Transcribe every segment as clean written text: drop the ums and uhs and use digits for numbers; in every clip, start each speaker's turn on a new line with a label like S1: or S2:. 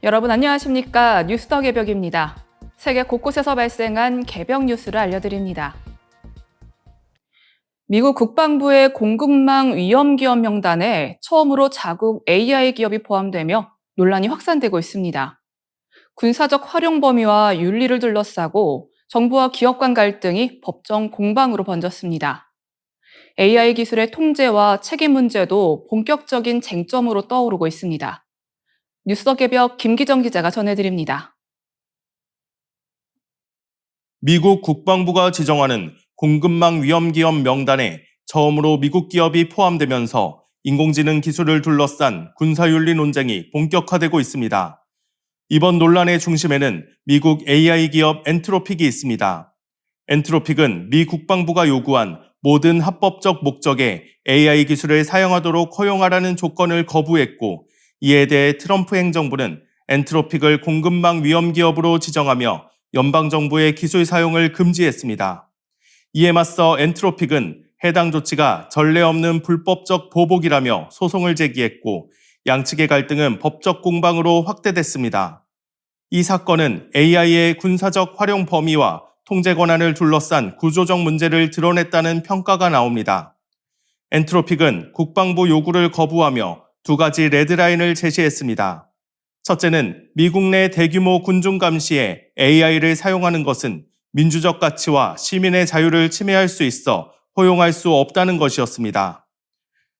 S1: 여러분 안녕하십니까? 뉴스더 개벽입니다. 세계 곳곳에서 발생한 개벽 뉴스를 알려드립니다. 미국 국방부의 공급망 위험 기업 명단에 처음으로 자국 AI 기업이 포함되며 논란이 확산되고 있습니다. 군사적 활용 범위와 윤리를 둘러싸고 정부와 기업 간 갈등이 법정 공방으로 번졌습니다. AI 기술의 통제와 책임 문제도 본격적인 쟁점으로 떠오르고 있습니다. 뉴스더 개벽 김기정 기자가 전해드립니다.
S2: 미국 국방부가 지정하는 공급망 위험 기업 명단에 처음으로 미국 기업이 포함되면서 인공지능 기술을 둘러싼 군사윤리 논쟁이 본격화되고 있습니다. 이번 논란의 중심에는 미국 AI 기업 엔트로픽이 있습니다. 엔트로픽은 미 국방부가 요구한 모든 합법적 목적에 AI 기술을 사용하도록 허용하라는 조건을 거부했고, 이에 대해 트럼프 행정부는 엔트로픽을 공급망 위험 기업으로 지정하며 연방정부의 기술 사용을 금지했습니다. 이에 맞서 엔트로픽은 해당 조치가 전례 없는 불법적 보복이라며 소송을 제기했고, 양측의 갈등은 법적 공방으로 확대됐습니다. 이 사건은 AI의 군사적 활용 범위와 통제 권한을 둘러싼 구조적 문제를 드러냈다는 평가가 나옵니다. 엔트로픽은 국방부 요구를 거부하며 두 가지 레드라인을 제시했습니다. 첫째는 미국 내 대규모 군중 감시에 AI를 사용하는 것은 민주적 가치와 시민의 자유를 침해할 수 있어 허용할 수 없다는 것이었습니다.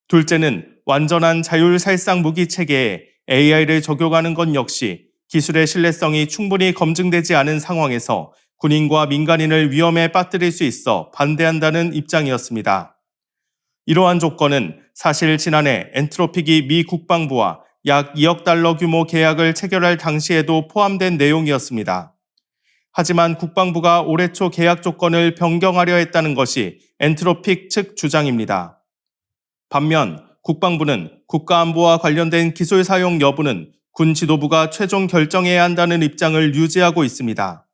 S2: 둘째는 완전한 자율살상 무기 체계에 AI를 적용하는 것 역시 기술의 신뢰성이 충분히 검증되지 않은 상황에서 군인과 민간인을 위험에 빠뜨릴 수 있어 반대한다는 입장이었습니다. 이러한 조건은 사실 지난해 엔트로픽이 미 국방부와 약 2억 달러 규모 계약을 체결할 당시에도 포함된 내용이었습니다. 하지만 국방부가 올해 초 계약 조건을 변경하려 했다는 것이 엔트로픽 측 주장입니다. 반면 국방부는 국가안보와 관련된 기술 사용 여부는 군 지도부가 최종 결정해야 한다는 입장을 유지하고 있습니다.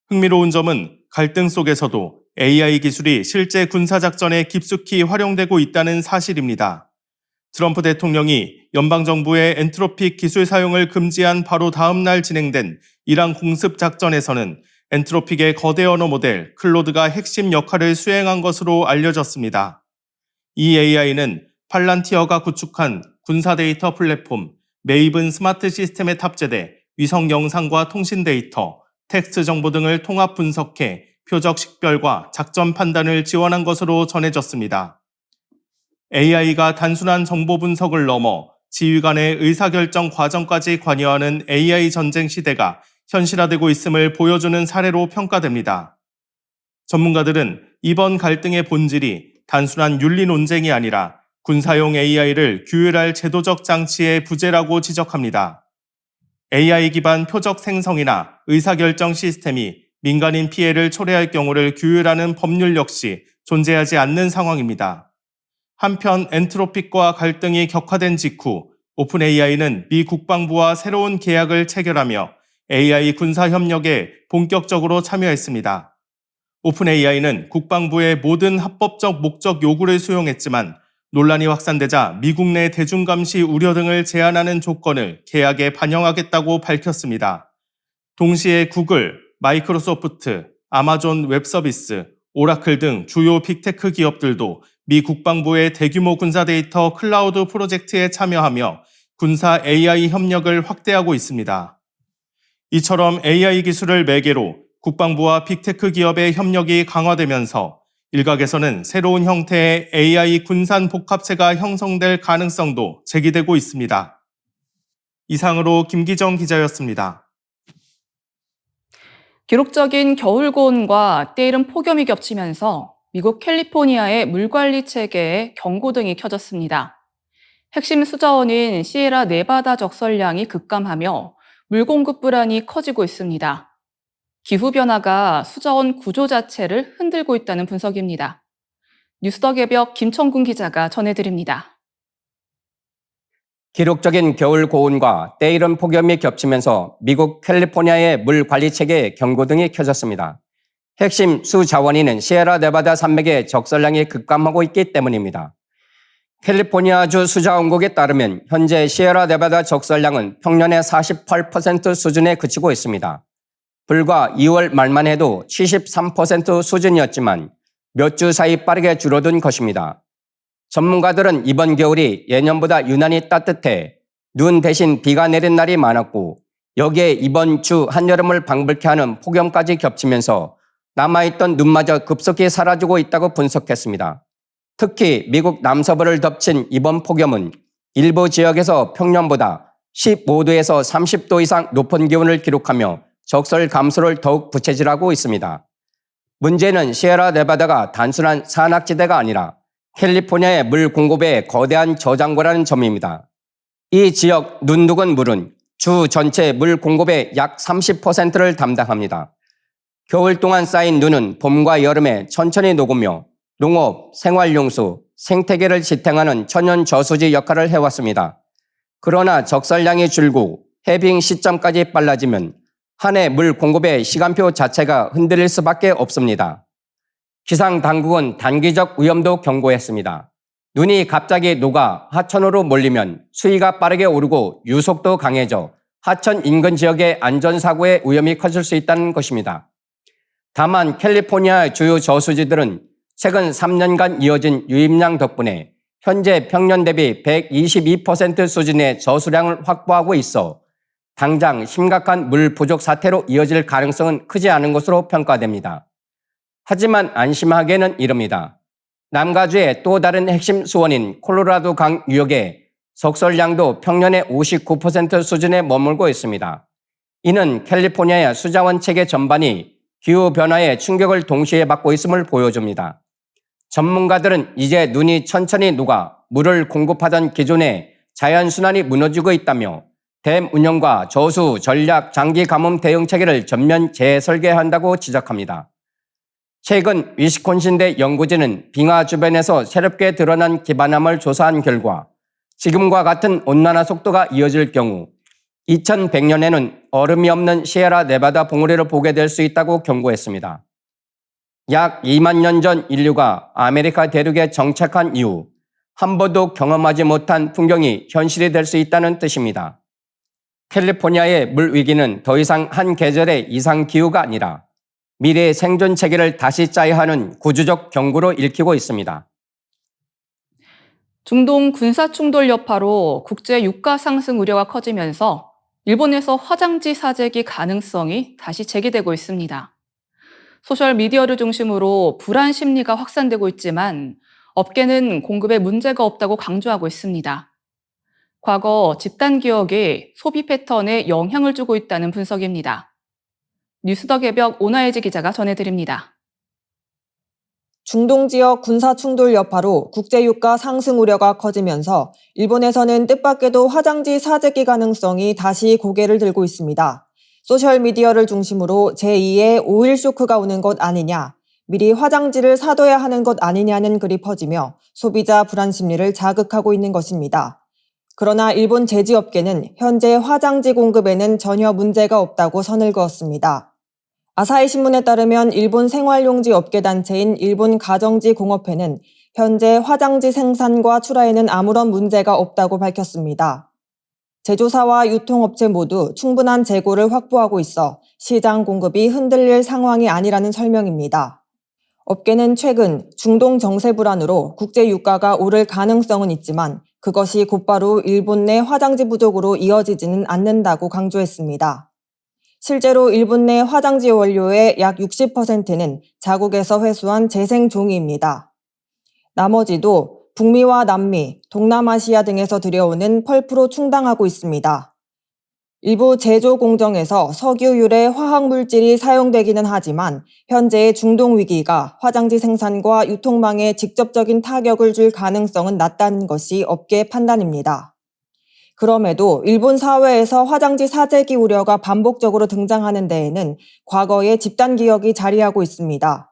S2: 흥미로운 점은 갈등 속에서도 AI 기술이 실제 군사작전에 깊숙이 활용되고 있다는 사실입니다. 트럼프 대통령이 연방정부의 엔트로픽 기술 사용을 금지한 바로 다음 날 진행된 이란 공습 작전에서는 엔트로픽의 거대 언어 모델 클로드가 핵심 역할을 수행한 것으로 알려졌습니다. 이 AI는 팔란티어가 구축한 군사 데이터 플랫폼 메이븐 스마트 시스템에 탑재돼 위성 영상과 통신 데이터, 텍스트 정보 등을 통합 분석해 표적 식별과 작전 판단을 지원한 것으로 전해졌습니다. AI가 단순한 정보 분석을 넘어 지휘관의 의사결정 과정까지 관여하는 AI 전쟁 시대가 현실화되고 있음을 보여주는 사례로 평가됩니다. 전문가들은 이번 갈등의 본질이 단순한 윤리 논쟁이 아니라 군사용 AI를 규율할 제도적 장치의 부재라고 지적합니다. AI 기반 표적 생성이나 의사결정 시스템이 민간인 피해를 초래할 경우를 규율하는 법률 역시 존재하지 않는 상황입니다. 한편 엔트로픽과 갈등이 격화된 직후 오픈 AI는 미 국방부와 새로운 계약을 체결하며 AI 군사 협력에 본격적으로 참여했습니다. 오픈 AI는 국방부의 모든 합법적 목적 요구를 수용했지만 논란이 확산되자 미국 내 대중감시 우려 등을 제한하는 조건을 계약에 반영하겠다고 밝혔습니다. 동시에 구글, 마이크로소프트, 아마존 웹서비스, 오라클 등 주요 빅테크 기업들도 미 국방부의 대규모 군사 데이터 클라우드 프로젝트에 참여하며 군사 AI 협력을 확대하고 있습니다. 이처럼 AI 기술을 매개로 국방부와 빅테크 기업의 협력이 강화되면서 일각에서는 새로운 형태의 AI 군산 복합체가 형성될 가능성도 제기되고 있습니다. 이상으로 김기정 기자였습니다.
S1: 기록적인 겨울 고온과 때이른 폭염이 겹치면서 미국 캘리포니아의 물관리 체계에 경고등이 켜졌습니다. 핵심 수자원인 시에라 네바다 적설량이 급감하며 물 공급 불안이 커지고 있습니다. 기후변화가 수자원 구조 자체를 흔들고 있다는 분석입니다. 뉴스더 개벽 김청군 기자가 전해드립니다.
S3: 기록적인 겨울 고온과 때이른 폭염이 겹치면서 미국 캘리포니아의 물 관리 체계에 경고등이 켜졌습니다. 핵심 수자원인은 시에라 네바다 산맥의 적설량이 급감하고 있기 때문입니다. 캘리포니아주 수자원국에 따르면 현재 시에라네바다 적설량은 평년의 48% 수준에 그치고 있습니다. 불과 2월 말만 해도 73% 수준이었지만 몇 주 사이 빠르게 줄어든 것입니다. 전문가들은 이번 겨울이 예년보다 유난히 따뜻해 눈 대신 비가 내린 날이 많았고 여기에 이번 주 한여름을 방불케 하는 폭염까지 겹치면서 남아있던 눈마저 급속히 사라지고 있다고 분석했습니다. 특히 미국 남서부를 덮친 이번 폭염은 일부 지역에서 평년보다 15도에서 30도 이상 높은 기온을 기록하며 적설 감소를 더욱 부채질하고 있습니다. 문제는 시에라네바다가 단순한 산악지대가 아니라 캘리포니아의 물 공급의 거대한 저장고라는 점입니다. 이 지역 눈둑은 물은 주 전체 물 공급의 약 30%를 담당합니다. 겨울 동안 쌓인 눈은 봄과 여름에 천천히 녹으며 농업, 생활용수, 생태계를 지탱하는 천연 저수지 역할을 해왔습니다. 그러나 적설량이 줄고 해빙 시점까지 빨라지면 한 해 물 공급의 시간표 자체가 흔들릴 수밖에 없습니다. 기상당국은 단기적 위험도 경고했습니다. 눈이 갑자기 녹아 하천으로 몰리면 수위가 빠르게 오르고 유속도 강해져 하천 인근 지역의 안전사고의 위험이 커질 수 있다는 것입니다. 다만 캘리포니아 주요 저수지들은 최근 3년간 이어진 유입량 덕분에 현재 평년 대비 122% 수준의 저수량을 확보하고 있어 당장 심각한 물 부족 사태로 이어질 가능성은 크지 않은 것으로 평가됩니다. 하지만 안심하게는 이릅니다. 남가주의 또 다른 핵심 수원인 콜로라도 강 유역의 적설량도 평년의 59% 수준에 머물고 있습니다. 이는 캘리포니아의 수자원 체계 전반이 기후변화의 충격을 동시에 받고 있음을 보여줍니다. 전문가들은 이제 눈이 천천히 녹아 물을 공급하던 기존의 자연순환이 무너지고 있다며 댐 운영과 저수, 전략, 장기 가뭄 대응 체계를 전면 재설계한다고 지적합니다. 최근 위스콘신대 연구진은 빙하 주변에서 새롭게 드러난 기반함을 조사한 결과 지금과 같은 온난화 속도가 이어질 경우 2100년에는 얼음이 없는 시에라네바다 봉우리를 보게 될 수 있다고 경고했습니다. 약 2만 년 전 인류가 아메리카 대륙에 정착한 이후 한 번도 경험하지 못한 풍경이 현실이 될 수 있다는 뜻입니다. 캘리포니아의 물 위기는 더 이상 한 계절의 이상 기후가 아니라 미래의 생존 체계를 다시 짜야 하는 구조적 경고로 읽히고 있습니다.
S1: 중동 군사 충돌 여파로 국제 유가 상승 우려가 커지면서 일본에서 화장지 사재기 가능성이 다시 제기되고 있습니다. 소셜미디어를 중심으로 불안 심리가 확산되고 있지만 업계는 공급에 문제가 없다고 강조하고 있습니다. 과거 집단 기업이 소비 패턴에 영향을 주고 있다는 분석입니다. 뉴스더 개벽 오나혜지 기자가 전해드립니다.
S4: 중동 지역 군사 충돌 여파로 국제 유가 상승 우려가 커지면서 일본에서는 뜻밖에도 화장지 사재기 가능성이 다시 고개를 들고 있습니다. 소셜미디어를 중심으로 제2의 오일 쇼크가 오는 것 아니냐, 미리 화장지를 사둬야 하는 것 아니냐는 글이 퍼지며 소비자 불안 심리를 자극하고 있는 것입니다. 그러나 일본 제지업계는 현재 화장지 공급에는 전혀 문제가 없다고 선을 그었습니다. 아사히 신문에 따르면 일본 생활용지 업계 단체인 일본 가정지 공업회는 현재 화장지 생산과 출하에는 아무런 문제가 없다고 밝혔습니다. 제조사와 유통업체 모두 충분한 재고를 확보하고 있어 시장 공급이 흔들릴 상황이 아니라는 설명입니다. 업계는 최근 중동 정세 불안으로 국제 유가가 오를 가능성은 있지만 그것이 곧바로 일본 내 화장지 부족으로 이어지지는 않는다고 강조했습니다. 실제로 일본 내 화장지 원료의 약 60%는 자국에서 회수한 재생 종이입니다. 나머지도 북미와 남미, 동남아시아 등에서 들여오는 펄프로 충당하고 있습니다. 일부 제조 공정에서 석유 유래 화학 물질이 사용되기는 하지만 현재의 중동 위기가 화장지 생산과 유통망에 직접적인 타격을 줄 가능성은 낮다는 것이 업계 판단입니다. 그럼에도 일본 사회에서 화장지 사재기 우려가 반복적으로 등장하는 데에는 과거의 집단 기억이 자리하고 있습니다.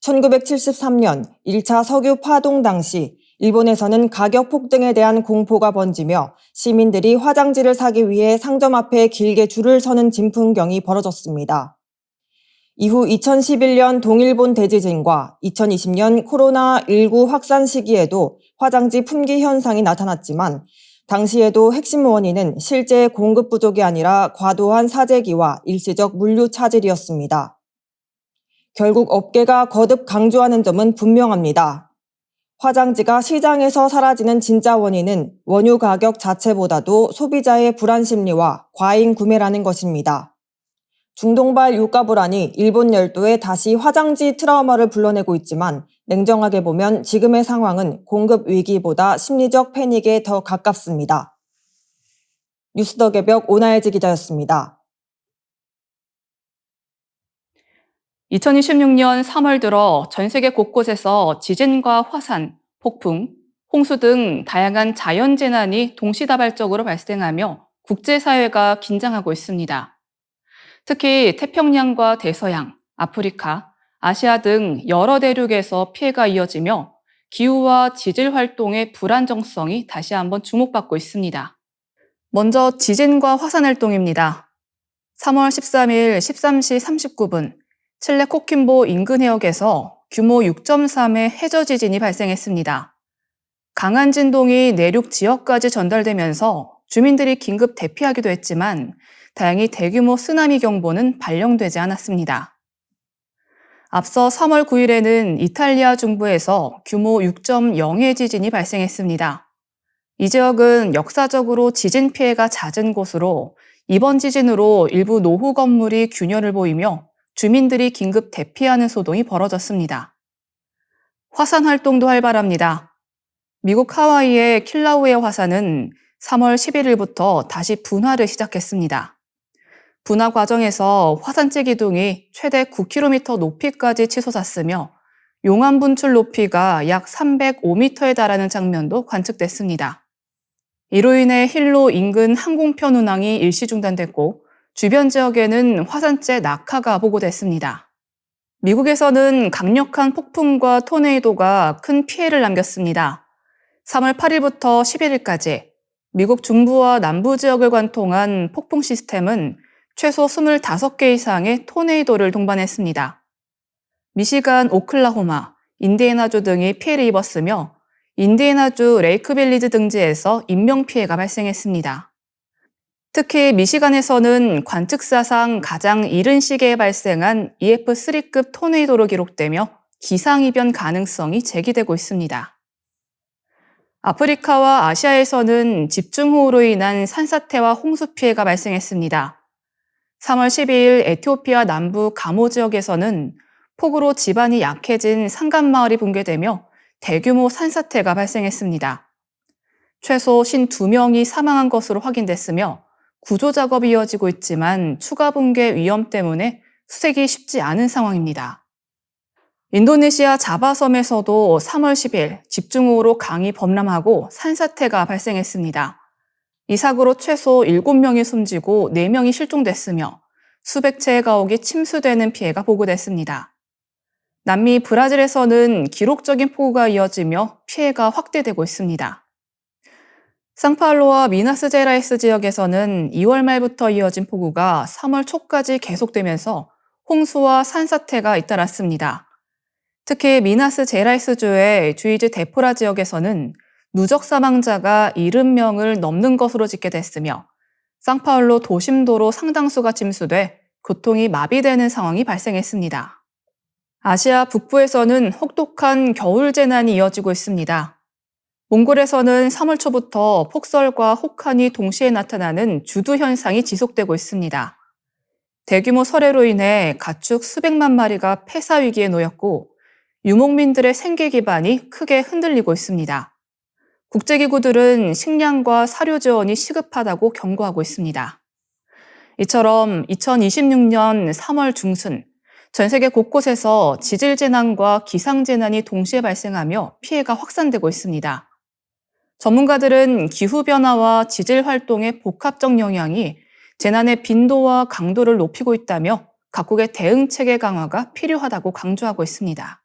S4: 1973년 1차 석유 파동 당시 일본에서는 가격 폭등에 대한 공포가 번지며 시민들이 화장지를 사기 위해 상점 앞에 길게 줄을 서는 진풍경이 벌어졌습니다. 이후 2011년 동일본 대지진과 2020년 코로나19 확산 시기에도 화장지 품귀 현상이 나타났지만 당시에도 핵심 원인은 실제 공급 부족이 아니라 과도한 사재기와 일시적 물류 차질이었습니다. 결국 업계가 거듭 강조하는 점은 분명합니다. 화장지가 시장에서 사라지는 진짜 원인은 원유 가격 자체보다도 소비자의 불안 심리와 과잉 구매라는 것입니다. 중동발 유가 불안이 일본 열도에 다시 화장지 트라우마를 불러내고 있지만 냉정하게 보면 지금의 상황은 공급 위기보다 심리적 패닉에 더 가깝습니다. 뉴스 더 개벽 오나혜지 기자였습니다.
S1: 2026년 3월 들어 전 세계 곳곳에서 지진과 화산, 폭풍, 홍수 등 다양한 자연재난이 동시다발적으로 발생하며 국제사회가 긴장하고 있습니다. 특히 태평양과 대서양, 아프리카, 아시아 등 여러 대륙에서 피해가 이어지며 기후와 지질 활동의 불안정성이 다시 한번 주목받고 있습니다. 먼저 지진과 화산 활동입니다. 3월 13일 13시 39분 칠레 코퀸보 인근 해역에서 규모 6.3의 해저 지진이 발생했습니다. 강한 진동이 내륙 지역까지 전달되면서 주민들이 긴급 대피하기도 했지만 다행히 대규모 쓰나미 경보는 발령되지 않았습니다. 앞서 3월 9일에는 이탈리아 중부에서 규모 6.0의 지진이 발생했습니다. 이 지역은 역사적으로 지진 피해가 잦은 곳으로 이번 지진으로 일부 노후 건물이 균열을 보이며 주민들이 긴급 대피하는 소동이 벌어졌습니다. 화산 활동도 활발합니다. 미국 하와이의 킬라우에 화산은 3월 11일부터 다시 분화를 시작했습니다. 분화 과정에서 화산재 기둥이 최대 9km 높이까지 치솟았으며 용암 분출 높이가 약 305m에 달하는 장면도 관측됐습니다. 이로 인해 힐로 인근 항공편 운항이 일시 중단됐고 주변 지역에는 화산재 낙하가 보고됐습니다. 미국에서는 강력한 폭풍과 토네이도가 큰 피해를 남겼습니다. 3월 8일부터 11일까지 미국 중부와 남부 지역을 관통한 폭풍 시스템은 최소 25개 이상의 토네이도를 동반했습니다. 미시간, 오클라호마, 인디애나주 등이 피해를 입었으며 인디애나주 레이크빌리지 등지에서 인명피해가 발생했습니다. 특히 미시간에서는 관측사상 가장 이른 시기에 발생한 EF3급 토네이도로 기록되며 기상이변 가능성이 제기되고 있습니다. 아프리카와 아시아에서는 집중호우로 인한 산사태와 홍수 피해가 발생했습니다. 3월 12일 에티오피아 남부 가모 지역에서는 폭우로 지반이 약해진 산간마을이 붕괴되며 대규모 산사태가 발생했습니다. 최소 52명이 사망한 것으로 확인됐으며 구조 작업이 이어지고 있지만 추가 붕괴 위험 때문에 수색이 쉽지 않은 상황입니다. 인도네시아 자바섬에서도 3월 10일 집중호우로 강이 범람하고 산사태가 발생했습니다. 이 사고로 최소 7명이 숨지고 4명이 실종됐으며 수백 채의 가옥이 침수되는 피해가 보고됐습니다. 남미 브라질에서는 기록적인 폭우가 이어지며 피해가 확대되고 있습니다. 상파울루와 미나스제라이스 지역에서는 2월 말부터 이어진 폭우가 3월 초까지 계속되면서 홍수와 산사태가 잇따랐습니다. 특히 미나스제라이스주의 주이즈 데포라 지역에서는 누적 사망자가 70명을 넘는 것으로 집계됐으며 상파울루 도심도로 상당수가 침수돼 교통이 마비되는 상황이 발생했습니다. 아시아 북부에서는 혹독한 겨울 재난이 이어지고 있습니다. 몽골에서는 3월 초부터 폭설과 혹한이 동시에 나타나는 주두 현상이 지속되고 있습니다. 대규모 설해로 인해 가축 수백만 마리가 폐사 위기에 놓였고 유목민들의 생계 기반이 크게 흔들리고 있습니다. 국제기구들은 식량과 사료 지원이 시급하다고 경고하고 있습니다. 이처럼 2026년 3월 중순 전 세계 곳곳에서 지질재난과 기상재난이 동시에 발생하며 피해가 확산되고 있습니다. 전문가들은 기후변화와 지질활동의 복합적 영향이 재난의 빈도와 강도를 높이고 있다며 각국의 대응체계 강화가 필요하다고 강조하고 있습니다.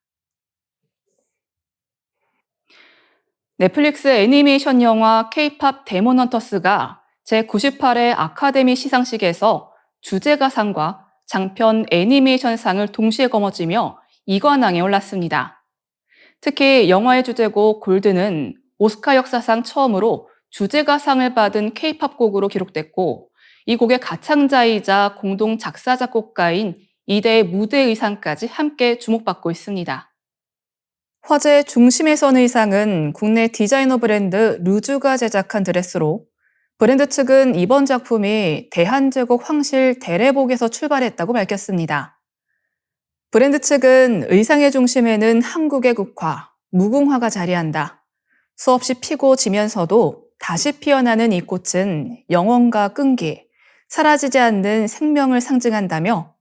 S1: 넷플릭스 애니메이션 영화 K-팝 데몬 헌터스가 제98회 아카데미 시상식에서 주제가상과 장편 애니메이션상을 동시에 거머쥐며 2관왕에 올랐습니다. 특히 영화의 주제곡 골드는 오스카 역사상 처음으로 주제가상을 받은 K-팝 곡으로 기록됐고, 이 곡의 가창자이자 공동 작사 작곡가인 이대의 무대 의상까지 함께 주목받고 있습니다. 화제의 중심에 선 의상은 국내 디자이너 브랜드 르주가 제작한 드레스로, 브랜드 측은 이번 작품이 대한제국 황실 대례복에서 출발했다고 밝혔습니다. 브랜드 측은 의상의 중심에는 한국의 국화, 무궁화가 자리한다. 수없이 피고 지면서도 다시 피어나는 이 꽃은 영원과 끈기, 사라지지 않는 생명을 상징한다며,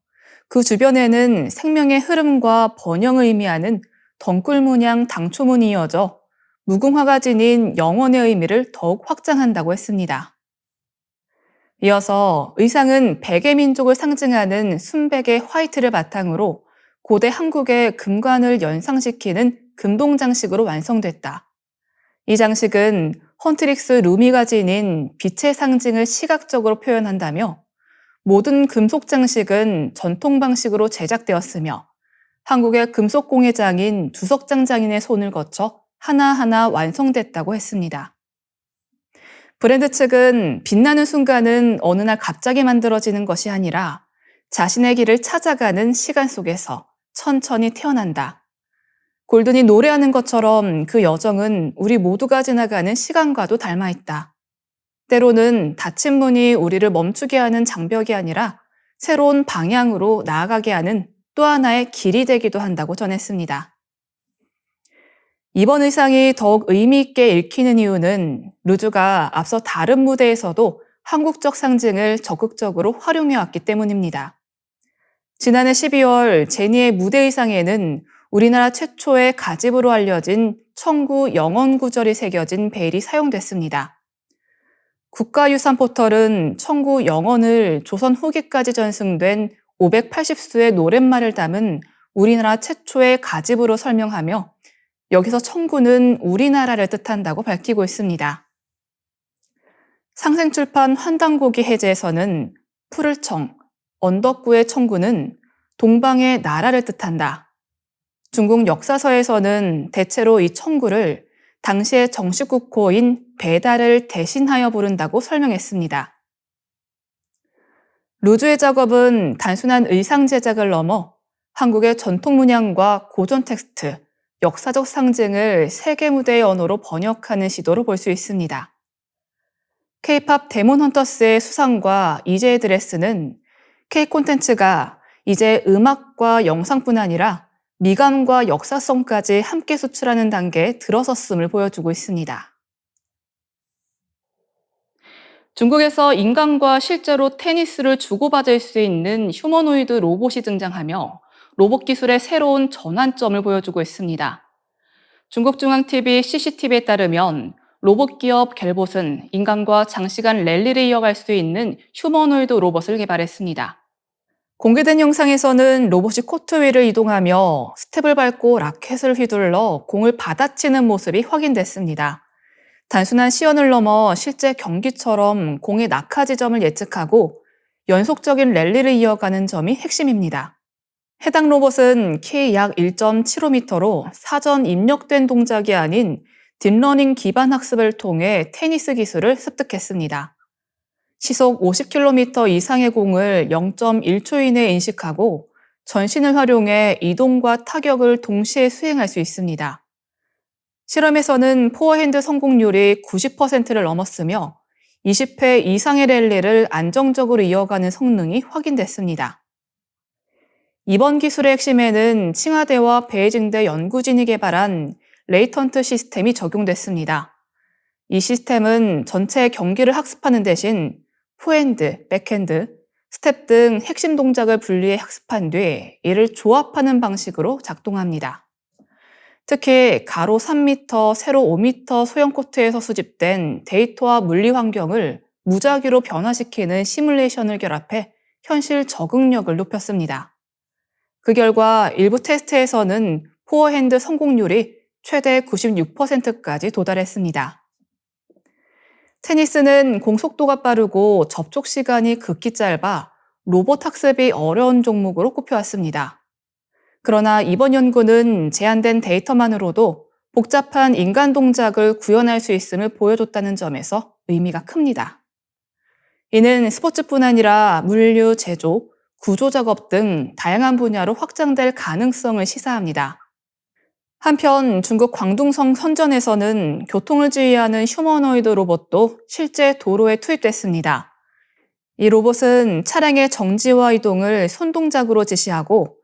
S1: 그 주변에는 생명의 흐름과 번영을 의미하는 덩굴문양 당초문이 이어져 무궁화가 지닌 영원의 의미를 더욱 확장한다고 했습니다. 이어서 의상은 백의 민족을 상징하는 순백의 화이트를 바탕으로 고대 한국의 금관을 연상시키는 금동 장식으로 완성됐다. 이 장식은 헌트릭스 루미가 지닌 빛의 상징을 시각적으로 표현한다며, 모든 금속 장식은 전통 방식으로 제작되었으며 한국의 금속 공예장인 두석장 장인의 손을 거쳐 하나하나 완성됐다고 했습니다. 브랜드 측은 빛나는 순간은 어느 날 갑자기 만들어지는 것이 아니라 자신의 길을 찾아가는 시간 속에서 천천히 태어난다. 골든이 노래하는 것처럼 그 여정은 우리 모두가 지나가는 시간과도 닮아있다. 때로는 닫힌 문이 우리를 멈추게 하는 장벽이 아니라 새로운 방향으로 나아가게 하는 또 하나의 길이 되기도 한다고 전했습니다. 이번 의상이 더욱 의미 있게 읽히는 이유는 르주가 앞서 다른 무대에서도 한국적 상징을 적극적으로 활용해왔기 때문입니다. 지난해 12월 제니의 무대 의상에는 우리나라 최초의 가집으로 알려진 청구 영원 구절이 새겨진 베일이 사용됐습니다. 국가유산 포털은 청구 영원을 조선 후기까지 전승된 580수의 노랫말을 담은 우리나라 최초의 가집으로 설명하며, 여기서 청구는 우리나라를 뜻한다고 밝히고 있습니다. 상생출판 환단고기 해제에서는 푸를 청, 언덕구의 청구는 동방의 나라를 뜻한다. 중국 역사서에서는 대체로 이 청구를 당시의 정식 국호인 배달을 대신하여 부른다고 설명했습니다. 르주의 작업은 단순한 의상 제작을 넘어 한국의 전통 문양과 고전 텍스트, 역사적 상징을 세계 무대의 언어로 번역하는 시도로 볼 수 있습니다. K-팝 데몬 헌터스의 수상과 이제의 드레스는 K 콘텐츠가 이제 음악과 영상뿐 아니라 미감과 역사성까지 함께 수출하는 단계에 들어섰음을 보여주고 있습니다. 중국에서 인간과 실제로 테니스를 주고받을 수 있는 휴머노이드 로봇이 등장하며 로봇 기술의 새로운 전환점을 보여주고 있습니다. 중국중앙TV CCTV에 따르면 로봇 기업 갤봇은 인간과 장시간 랠리를 이어갈 수 있는 휴머노이드 로봇을 개발했습니다. 공개된 영상에서는 로봇이 코트 위를 이동하며 스텝을 밟고 라켓을 휘둘러 공을 받아치는 모습이 확인됐습니다. 단순한 시연을 넘어 실제 경기처럼 공의 낙하 지점을 예측하고 연속적인 랠리를 이어가는 점이 핵심입니다. 해당 로봇은 키 약 1.75m로 사전 입력된 동작이 아닌 딥러닝 기반 학습을 통해 테니스 기술을 습득했습니다. 시속 50km 이상의 공을 0.1초 이내에 인식하고 전신을 활용해 이동과 타격을 동시에 수행할 수 있습니다. 실험에서는 포어핸드 성공률이 90%를 넘었으며 20회 이상의 랠리를 안정적으로 이어가는 성능이 확인됐습니다. 이번 기술의 핵심에는 칭화대와 베이징대 연구진이 개발한 레이턴트 시스템이 적용됐습니다. 이 시스템은 전체 경기를 학습하는 대신 포핸드, 백핸드, 스텝 등 핵심 동작을 분리해 학습한 뒤 이를 조합하는 방식으로 작동합니다. 특히 가로 3m, 세로 5m 소형 코트에서 수집된 데이터와 물리 환경을 무작위로 변화시키는 시뮬레이션을 결합해 현실 적응력을 높였습니다. 그 결과 일부 테스트에서는 포어핸드 성공률이 최대 96%까지 도달했습니다. 테니스는 공 속도가 빠르고 접촉 시간이 극히 짧아 로봇 학습이 어려운 종목으로 꼽혀왔습니다. 그러나 이번 연구는 제한된 데이터만으로도 복잡한 인간 동작을 구현할 수 있음을 보여줬다는 점에서 의미가 큽니다. 이는 스포츠뿐 아니라 물류, 제조, 구조 작업 등 다양한 분야로 확장될 가능성을 시사합니다. 한편 중국 광둥성 선전에서는 교통을 지휘하는 휴머노이드 로봇도 실제 도로에 투입됐습니다. 이 로봇은 차량의 정지와 이동을 손동작으로 지시하고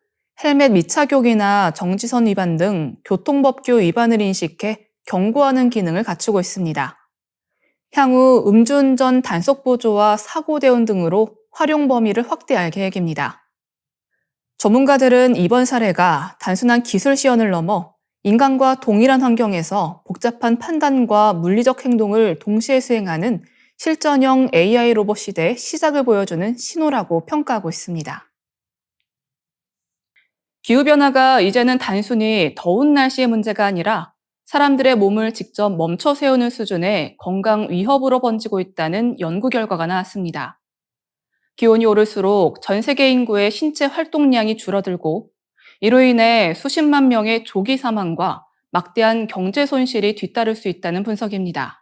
S1: 헬멧 미착용이나 정지선 위반 등 교통법규 위반을 인식해 경고하는 기능을 갖추고 있습니다. 향후 음주운전 단속 보조와 사고 대응 등으로 활용 범위를 확대할 계획입니다. 전문가들은 이번 사례가 단순한 기술 시연을 넘어 인간과 동일한 환경에서 복잡한 판단과 물리적 행동을 동시에 수행하는 실전형 AI 로봇 시대의 시작을 보여주는 신호라고 평가하고 있습니다. 기후변화가 이제는 단순히 더운 날씨의 문제가 아니라 사람들의 몸을 직접 멈춰 세우는 수준의 건강 위협으로 번지고 있다는 연구 결과가 나왔습니다. 기온이 오를수록 전 세계 인구의 신체 활동량이 줄어들고 이로 인해 수십만 명의 조기 사망과 막대한 경제 손실이 뒤따를 수 있다는 분석입니다.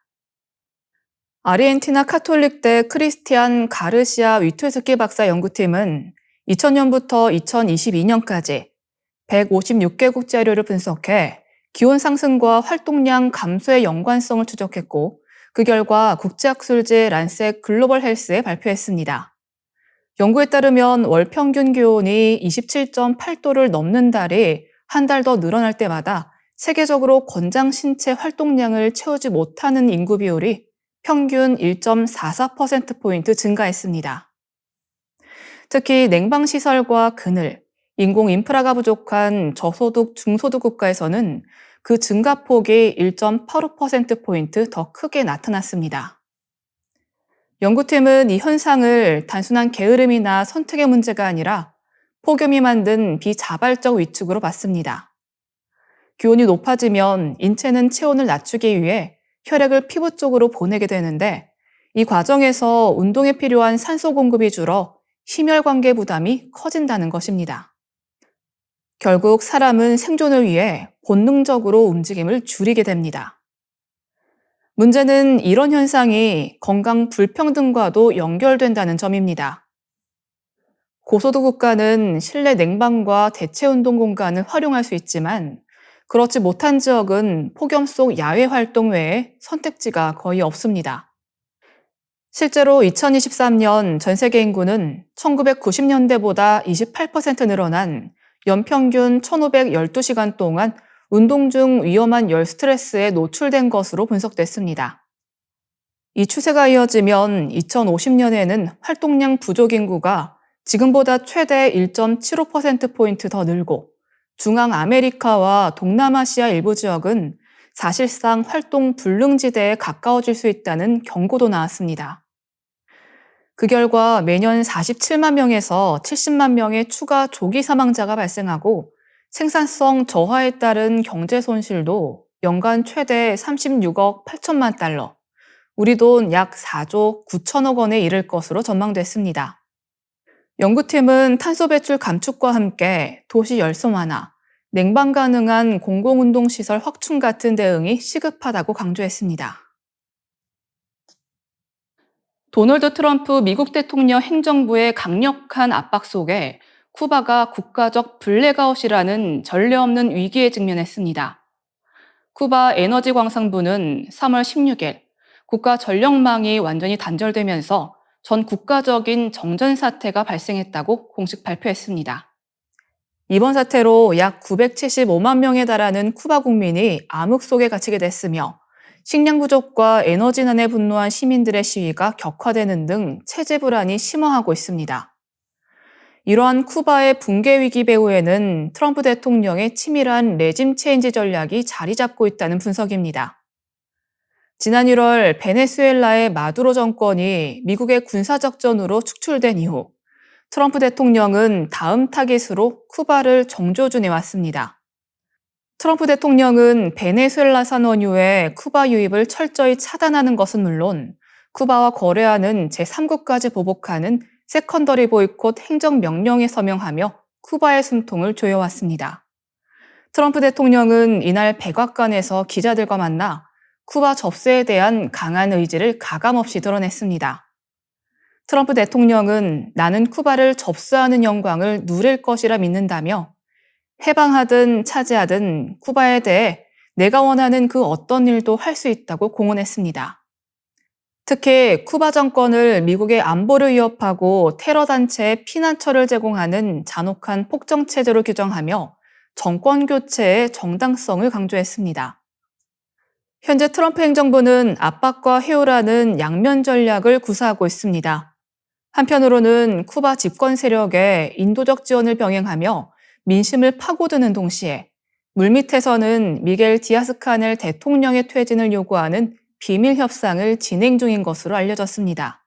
S1: 아르헨티나 카톨릭대 크리스티안 가르시아 위트스키 박사 연구팀은 2000년부터 2022년까지 156개국 자료를 분석해 기온 상승과 활동량 감소의 연관성을 추적했고 그 결과 국제학술지 란셋 글로벌 헬스에 발표했습니다. 연구에 따르면 월 평균 기온이 27.8도를 넘는 달이 한 달 더 늘어날 때마다 세계적으로 권장 신체 활동량을 채우지 못하는 인구 비율이 평균 1.44%포인트 증가했습니다. 특히 냉방시설과 그늘, 인공 인프라가 부족한 저소득, 중소득 국가에서는 그 증가폭이 1.85%포인트 더 크게 나타났습니다. 연구팀은 이 현상을 단순한 게으름이나 선택의 문제가 아니라 폭염이 만든 비자발적 위축으로 봤습니다. 기온이 높아지면 인체는 체온을 낮추기 위해 혈액을 피부 쪽으로 보내게 되는데 이 과정에서 운동에 필요한 산소 공급이 줄어 심혈관계 부담이 커진다는 것입니다. 결국 사람은 생존을 위해 본능적으로 움직임을 줄이게 됩니다. 문제는 이런 현상이 건강 불평등과도 연결된다는 점입니다. 고소득 국가는 실내 냉방과 대체 운동 공간을 활용할 수 있지만 그렇지 못한 지역은 폭염 속 야외 활동 외에 선택지가 거의 없습니다. 실제로 2023년 전 세계 인구는 1990년대보다 28% 늘어난 연평균 1512시간 동안 운동 중 위험한 열 스트레스에 노출된 것으로 분석됐습니다. 이 추세가 이어지면 2050년에는 활동량 부족 인구가 지금보다 최대 1.75%포인트 더 늘고 중앙아메리카와 동남아시아 일부 지역은 사실상 활동 불능지대에 가까워질 수 있다는 경고도 나왔습니다. 그 결과 매년 47만 명에서 70만 명의 추가 조기 사망자가 발생하고 생산성 저하에 따른 경제 손실도 연간 최대 36억 8천만 달러, 우리 돈 약 4조 9천억 원에 이를 것으로 전망됐습니다. 연구팀은 탄소 배출 감축과 함께 도시 열섬 완화, 냉방 가능한 공공운동시설 확충 같은 대응이 시급하다고 강조했습니다. 도널드 트럼프 미국 대통령 행정부의 강력한 압박 속에 쿠바가 국가적 블랙아웃이라는 전례 없는 위기에 직면했습니다. 쿠바 에너지 광산부는 3월 16일 국가 전력망이 완전히 단절되면서 전 국가적인 정전 사태가 발생했다고 공식 발표했습니다. 이번 사태로 약 975만 명에 달하는 쿠바 국민이 암흑 속에 갇히게 됐으며 식량 부족과 에너지난에 분노한 시민들의 시위가 격화되는 등 체제 불안이 심화하고 있습니다. 이러한 쿠바의 붕괴 위기 배후에는 트럼프 대통령의 치밀한 레짐 체인지 전략이 자리 잡고 있다는 분석입니다. 지난 1월 베네수엘라의 마두로 정권이 미국의 군사작전으로 축출된 이후 트럼프 대통령은 다음 타깃으로 쿠바를 정조준해 왔습니다. 트럼프 대통령은 베네수엘라산 원유의 쿠바 유입을 철저히 차단하는 것은 물론 쿠바와 거래하는 제3국까지 보복하는 세컨더리 보이콧 행정명령에 서명하며 쿠바의 숨통을 조여왔습니다. 트럼프 대통령은 이날 백악관에서 기자들과 만나 쿠바 접수에 대한 강한 의지를 가감없이 드러냈습니다. 트럼프 대통령은 나는 쿠바를 접수하는 영광을 누릴 것이라 믿는다며 해방하든 차지하든 쿠바에 대해 내가 원하는 그 어떤 일도 할 수 있다고 공언했습니다. 특히 쿠바 정권을 미국의 안보를 위협하고 테러 단체에 피난처를 제공하는 잔혹한 폭정체제로 규정하며 정권 교체의 정당성을 강조했습니다. 현재 트럼프 행정부는 압박과 회유라는 양면 전략을 구사하고 있습니다. 한편으로는 쿠바 집권 세력에 인도적 지원을 병행하며 민심을 파고드는 동시에 물밑에서는 미겔 디아스카넬 대통령의 퇴진을 요구하는 비밀 협상을 진행 중인 것으로 알려졌습니다.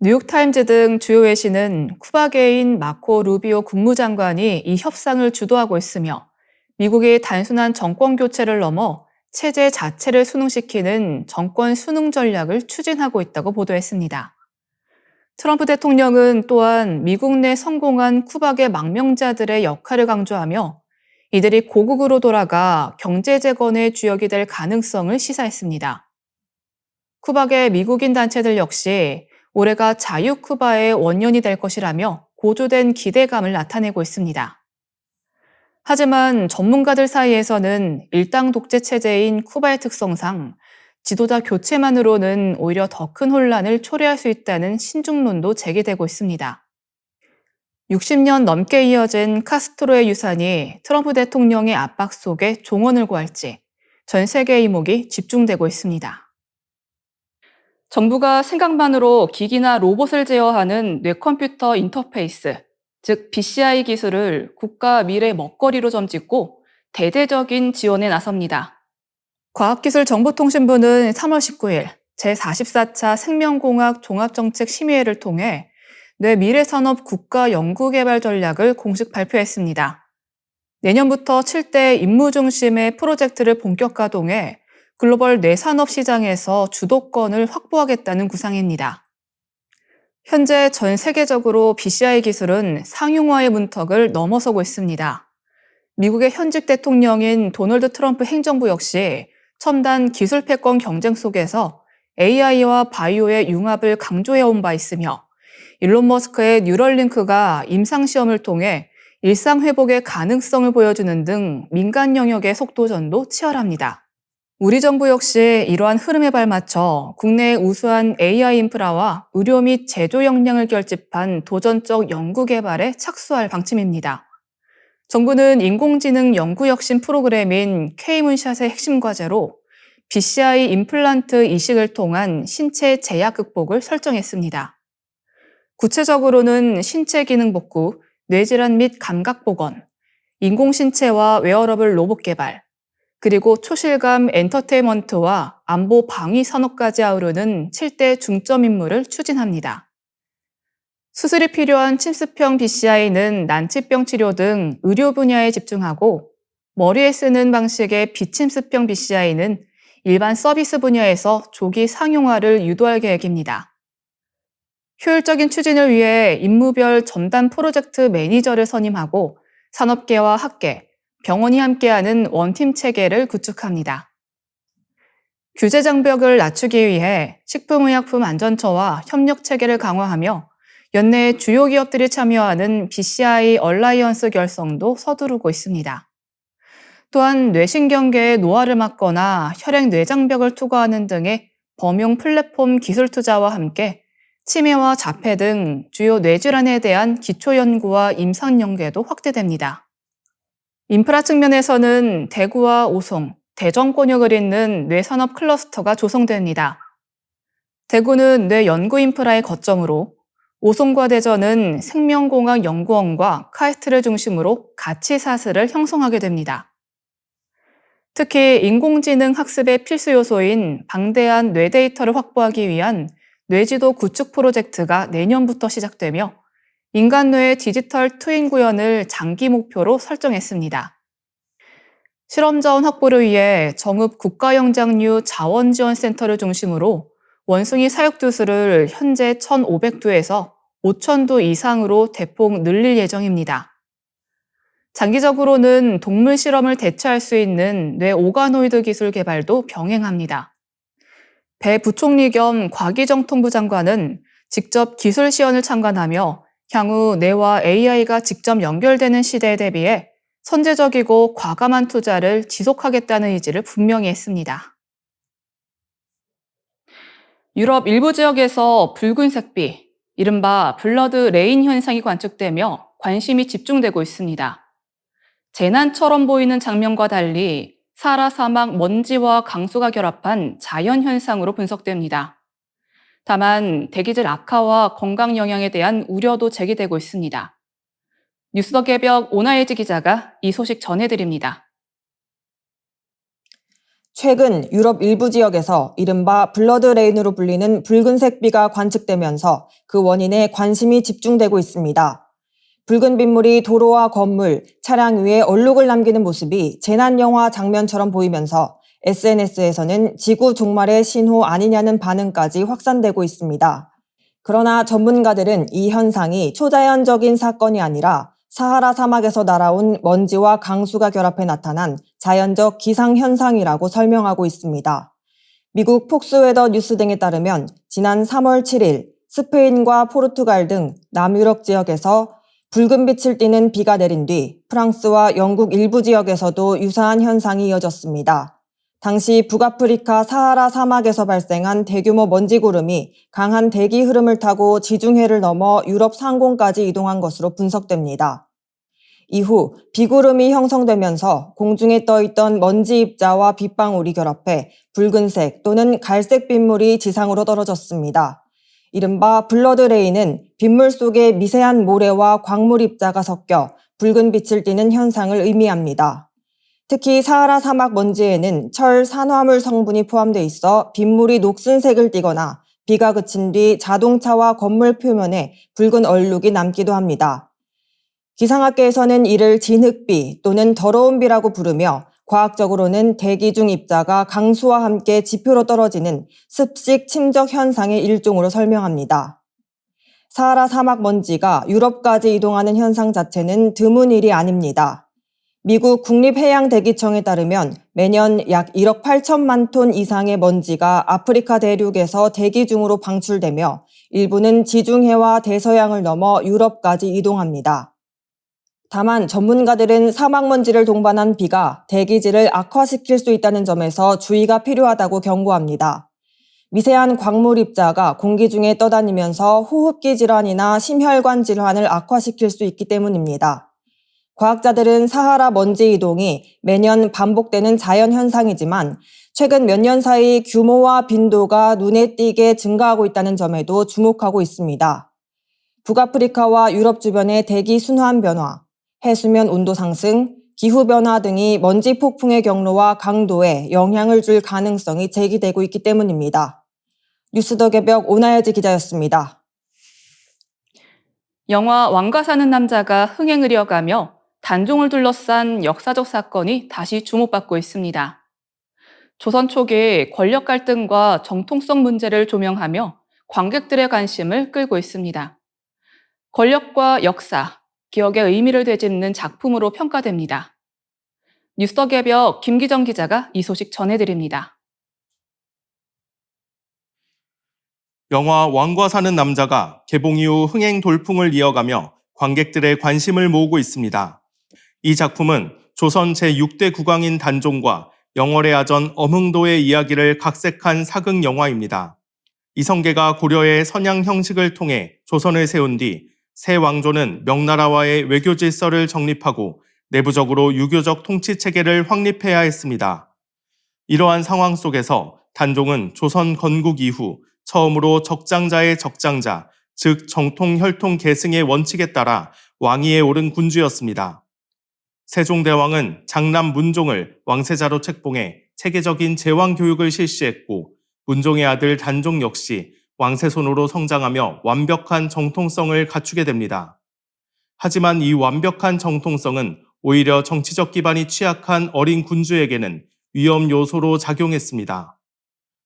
S1: 뉴욕타임즈 등 주요 외신은 쿠바계인 마코 루비오 국무장관이 이 협상을 주도하고 있으며 미국이 단순한 정권 교체를 넘어 체제 자체를 순응시키는 정권 순응 전략을 추진하고 있다고 보도했습니다. 트럼프 대통령은 또한 미국 내 성공한 쿠바계 망명자들의 역할을 강조하며 이들이 고국으로 돌아가 경제 재건의 주역이 될 가능성을 시사했습니다. 쿠바계 미국인 단체들 역시 올해가 자유 쿠바의 원년이 될 것이라며 고조된 기대감을 나타내고 있습니다. 하지만 전문가들 사이에서는 일당 독재 체제인 쿠바의 특성상 지도자 교체만으로는 오히려 더 큰 혼란을 초래할 수 있다는 신중론도 제기되고 있습니다. 60년 넘게 이어진 카스트로의 유산이 트럼프 대통령의 압박 속에 종언을 구할지 전 세계의 이목이 집중되고 있습니다. 정부가 생각만으로 기기나 로봇을 제어하는 뇌컴퓨터 인터페이스, 즉 BCI 기술을 국가 미래 먹거리로 점찍고 대대적인 지원에 나섭니다. 과학기술정보통신부는 3월 19일 제44차 생명공학 종합정책심의회를 통해 뇌 미래산업 국가연구개발 전략을 공식 발표했습니다. 내년부터 7대 임무 중심의 프로젝트를 본격 가동해 글로벌 뇌산업 시장에서 주도권을 확보하겠다는 구상입니다. 현재 전 세계적으로 BCI 기술은 상용화의 문턱을 넘어서고 있습니다. 미국의 현직 대통령인 도널드 트럼프 행정부 역시 첨단 기술 패권 경쟁 속에서 AI와 바이오의 융합을 강조해온 바 있으며 일론 머스크의 뉴럴링크가 임상시험을 통해 일상회복의 가능성을 보여주는 등 민간 영역의 속도전도 치열합니다. 우리 정부 역시 이러한 흐름에 발맞춰 국내의 우수한 AI 인프라와 의료 및 제조 역량을 결집한 도전적 연구개발에 착수할 방침입니다. 정부는 인공지능 연구혁신 프로그램인 K문샷의 핵심 과제로 BCI 임플란트 이식을 통한 신체 제약 극복을 설정했습니다. 구체적으로는 신체 기능 복구, 뇌질환 및 감각 복원, 인공신체와 웨어러블 로봇 개발, 그리고 초실감 엔터테인먼트와 안보 방위 산업까지 아우르는 7대 중점 임무를 추진합니다. 수술이 필요한 침습형 BCI는 난치병 치료 등 의료 분야에 집중하고 머리에 쓰는 방식의 비침습형 BCI는 일반 서비스 분야에서 조기 상용화를 유도할 계획입니다. 효율적인 추진을 위해 임무별 전담 프로젝트 매니저를 선임하고 산업계와 학계, 병원이 함께하는 원팀 체계를 구축합니다. 규제 장벽을 낮추기 위해 식품의약품안전처와 협력 체계를 강화하며 연내 주요 기업들이 참여하는 BCI 얼라이언스 결성도 서두르고 있습니다. 또한 뇌신경계의 노화를 막거나 혈액 뇌장벽을 투과하는 등의 범용 플랫폼 기술 투자와 함께 치매와 자폐 등 주요 뇌질환에 대한 기초 연구와 임상 연계도 확대됩니다. 인프라 측면에서는 대구와 오송, 대전권역을 잇는 뇌산업 클러스터가 조성됩니다. 대구는 뇌 연구 인프라의 거점으로 오송과 대전은 생명공학연구원과 카이스트를 중심으로 가치사슬을 형성하게 됩니다. 특히 인공지능 학습의 필수 요소인 방대한 뇌 데이터를 확보하기 위한 뇌지도 구축 프로젝트가 내년부터 시작되며 인간 뇌의 디지털 트윈 구현을 장기 목표로 설정했습니다. 실험자원 확보를 위해 정읍 국가영장류 자원지원센터를 중심으로 원숭이 사육두수를 현재 1,500두에서 5,000도 이상으로 대폭 늘릴 예정입니다. 장기적으로는 동물 실험을 대체할 수 있는 뇌 오가노이드 기술 개발도 병행합니다. 배 부총리 겸 과기정통부 장관은 직접 기술 시연을 참관하며 향후 뇌와 AI가 직접 연결되는 시대에 대비해 선제적이고 과감한 투자를 지속하겠다는 의지를 분명히 했습니다. 유럽 일부 지역에서 붉은색비, 이른바 블러드 레인 현상이 관측되며 관심이 집중되고 있습니다. 재난처럼 보이는 장면과 달리 사하라 사막 먼지와 강수가 결합한 자연 현상으로 분석됩니다. 다만 대기질 악화와 건강 영향에 대한 우려도 제기되고 있습니다. 뉴스 더 개벽 오나예지 기자가 이 소식 전해드립니다.
S4: 최근 유럽 일부 지역에서 이른바 블러드 레인으로 불리는 붉은색 비가 관측되면서 그 원인에 관심이 집중되고 있습니다. 붉은 빗물이 도로와 건물, 차량 위에 얼룩을 남기는 모습이 재난 영화 장면처럼 보이면서 SNS에서는 지구 종말의 신호 아니냐는 반응까지 확산되고 있습니다. 그러나 전문가들은 이 현상이 초자연적인 사건이 아니라 사하라 사막에서 날아온 먼지와 강수가 결합해 나타난 자연적 기상현상이라고 설명하고 있습니다. 미국 폭스웨더 뉴스 등에 따르면 지난 3월 7일 스페인과 포르투갈 등 남유럽 지역에서 붉은 빛을 띠는 비가 내린 뒤 프랑스와 영국 일부 지역에서도 유사한 현상이 이어졌습니다. 당시 북아프리카 사하라 사막에서 발생한 대규모 먼지 구름이 강한 대기 흐름을 타고 지중해를 넘어 유럽 상공까지 이동한 것으로 분석됩니다. 이후 비구름이 형성되면서 공중에 떠있던 먼지 입자와 빗방울이 결합해 붉은색 또는 갈색 빗물이 지상으로 떨어졌습니다. 이른바 블러드 레인은 빗물 속에 미세한 모래와 광물 입자가 섞여 붉은 빛을 띠는 현상을 의미합니다. 특히 사하라 사막 먼지에는 철 산화물 성분이 포함돼 있어 빗물이 녹슨 색을 띠거나 비가 그친 뒤 자동차와 건물 표면에 붉은 얼룩이 남기도 합니다. 기상학계에서는 이를 진흙비 또는 더러운 비라고 부르며 과학적으로는 대기 중 입자가 강수와 함께 지표로 떨어지는 습식 침적 현상의 일종으로 설명합니다. 사하라 사막 먼지가 유럽까지 이동하는 현상 자체는 드문 일이 아닙니다. 미국 국립해양대기청에 따르면 매년 약 1억 8천만 톤 이상의 먼지가 아프리카 대륙에서 대기 중으로 방출되며 일부는 지중해와 대서양을 넘어 유럽까지 이동합니다. 다만 전문가들은 사막먼지를 동반한 비가 대기질을 악화시킬 수 있다는 점에서 주의가 필요하다고 경고합니다. 미세한 광물 입자가 공기 중에 떠다니면서 호흡기 질환이나 심혈관 질환을 악화시킬 수 있기 때문입니다. 과학자들은 사하라 먼지 이동이 매년 반복되는 자연현상이지만 최근 몇 년 사이 규모와 빈도가 눈에 띄게 증가하고 있다는 점에도 주목하고 있습니다. 북아프리카와 유럽 주변의 대기 순환 변화, 해수면 온도 상승, 기후변화 등이 먼지 폭풍의 경로와 강도에 영향을 줄 가능성이 제기되고 있기 때문입니다. 뉴스 더 개벽 오나예지 기자였습니다.
S1: 영화 왕과 사는 남자가 흥행을 이어가며 단종을 둘러싼 역사적 사건이 다시 주목받고 있습니다. 조선 초기 권력 갈등과 정통성 문제를 조명하며 관객들의 관심을 끌고 있습니다. 권력과 역사, 기억의 의미를 되짚는 작품으로 평가됩니다. 뉴스 더 개벽 김기정 기자가 이 소식 전해드립니다.
S2: 영화 왕과 사는 남자가 개봉 이후 흥행 돌풍을 이어가며 관객들의 관심을 모으고 있습니다. 이 작품은 조선 제6대 국왕인 단종과 영월의 아전 엄흥도의 이야기를 각색한 사극 영화입니다. 이성계가 고려의 선양 형식을 통해 조선을 세운 뒤 새 왕조는 명나라와의 외교 질서를 정립하고 내부적으로 유교적 통치 체계를 확립해야 했습니다. 이러한 상황 속에서 단종은 조선 건국 이후 처음으로 적장자의 적장자, 즉 정통 혈통 계승의 원칙에 따라 왕위에 오른 군주였습니다. 세종대왕은 장남 문종을 왕세자로 책봉해 체계적인 제왕 교육을 실시했고 문종의 아들 단종 역시 왕세손으로 성장하며 완벽한 정통성을 갖추게 됩니다. 하지만 이 완벽한 정통성은 오히려 정치적 기반이 취약한 어린 군주에게는 위험 요소로 작용했습니다.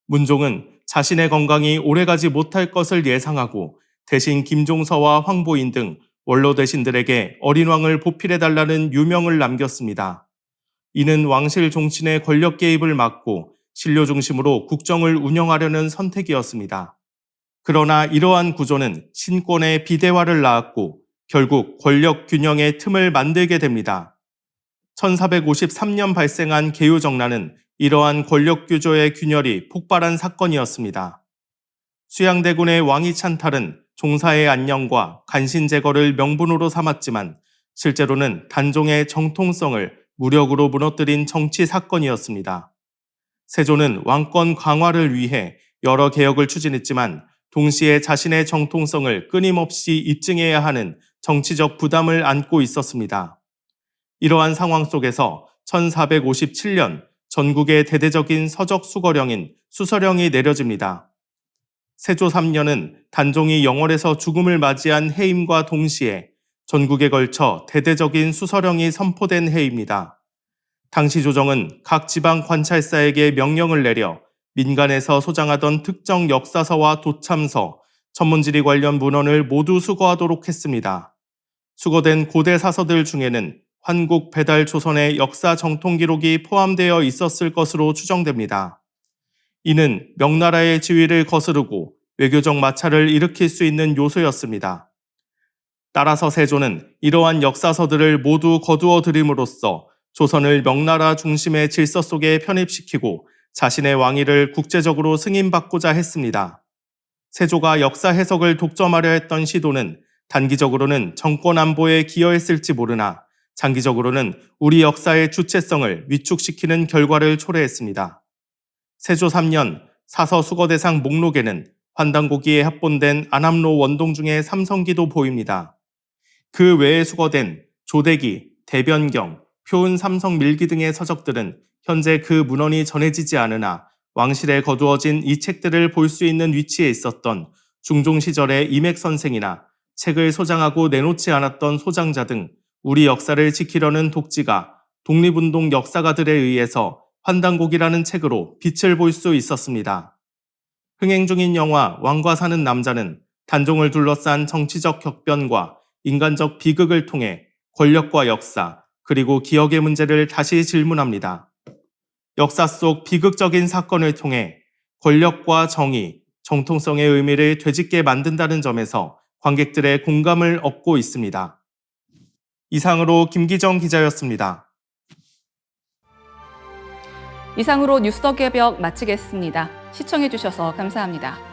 S2: 문종은 자신의 건강이 오래가지 못할 것을 예상하고 대신 김종서와 황보인 등 원로 대신들에게 어린 왕을 보필해달라는 유명을 남겼습니다. 이는 왕실 종친의 권력 개입을 막고 신료 중심으로 국정을 운영하려는 선택이었습니다. 그러나 이러한 구조는 신권의 비대화를 낳았고 결국 권력 균형의 틈을 만들게 됩니다. 1453년 발생한 개유정난은 이러한 권력 구조의 균열이 폭발한 사건이었습니다. 수양대군의 왕위 찬탈은 종사의 안녕과 간신 제거를 명분으로 삼았지만 실제로는 단종의 정통성을 무력으로 무너뜨린 정치 사건이었습니다. 세조는 왕권 강화를 위해 여러 개혁을 추진했지만 동시에 자신의 정통성을 끊임없이 입증해야 하는 정치적 부담을 안고 있었습니다. 이러한 상황 속에서 1457년 전국의 대대적인 서적 수거령인 수서령이 내려집니다. 세조 3년은 단종이 영월에서 죽음을 맞이한 해임과 동시에 전국에 걸쳐 대대적인 수서령이 선포된 해입니다. 당시 조정은 각 지방 관찰사에게 명령을 내려 민간에서 소장하던 특정 역사서와 도참서, 천문지리 관련 문헌을 모두 수거하도록 했습니다. 수거된 고대 사서들 중에는 환국 배달 조선의 역사 정통 기록이 포함되어 있었을 것으로 추정됩니다. 이는 명나라의 지위를 거스르고 외교적 마찰을 일으킬 수 있는 요소였습니다. 따라서 세조는 이러한 역사서들을 모두 거두어 들임으로써 조선을 명나라 중심의 질서 속에 편입시키고 자신의 왕위를 국제적으로 승인받고자 했습니다. 세조가 역사 해석을 독점하려 했던 시도는 단기적으로는 정권 안보에 기여했을지 모르나 장기적으로는 우리 역사의 주체성을 위축시키는 결과를 초래했습니다. 세조 3년 사서 수거 대상 목록에는 환단고기에 합본된 안암로 원동 중에 삼성기도 보입니다. 그 외에 수거된 조대기, 대변경, 표은 삼성밀기 등의 서적들은 현재 그 문헌이 전해지지 않으나 왕실에 거두어진 이 책들을 볼 수 있는 위치에 있었던 중종 시절의 임액 선생이나 책을 소장하고 내놓지 않았던 소장자 등 우리 역사를 지키려는 독지가 독립운동 역사가들에 의해서 환단곡이라는 책으로 빛을 볼 수 있었습니다. 흥행 중인 영화 왕과 사는 남자는 단종을 둘러싼 정치적 격변과 인간적 비극을 통해 권력과 역사, 그리고 기억의 문제를 다시 질문합니다. 역사 속 비극적인 사건을 통해 권력과 정의, 정통성의 의미를 되짚게 만든다는 점에서 관객들의 공감을 얻고 있습니다. 이상으로 김기정 기자였습니다.
S1: 이상으로 뉴스 더 개벽 마치겠습니다. 시청해주셔서 감사합니다.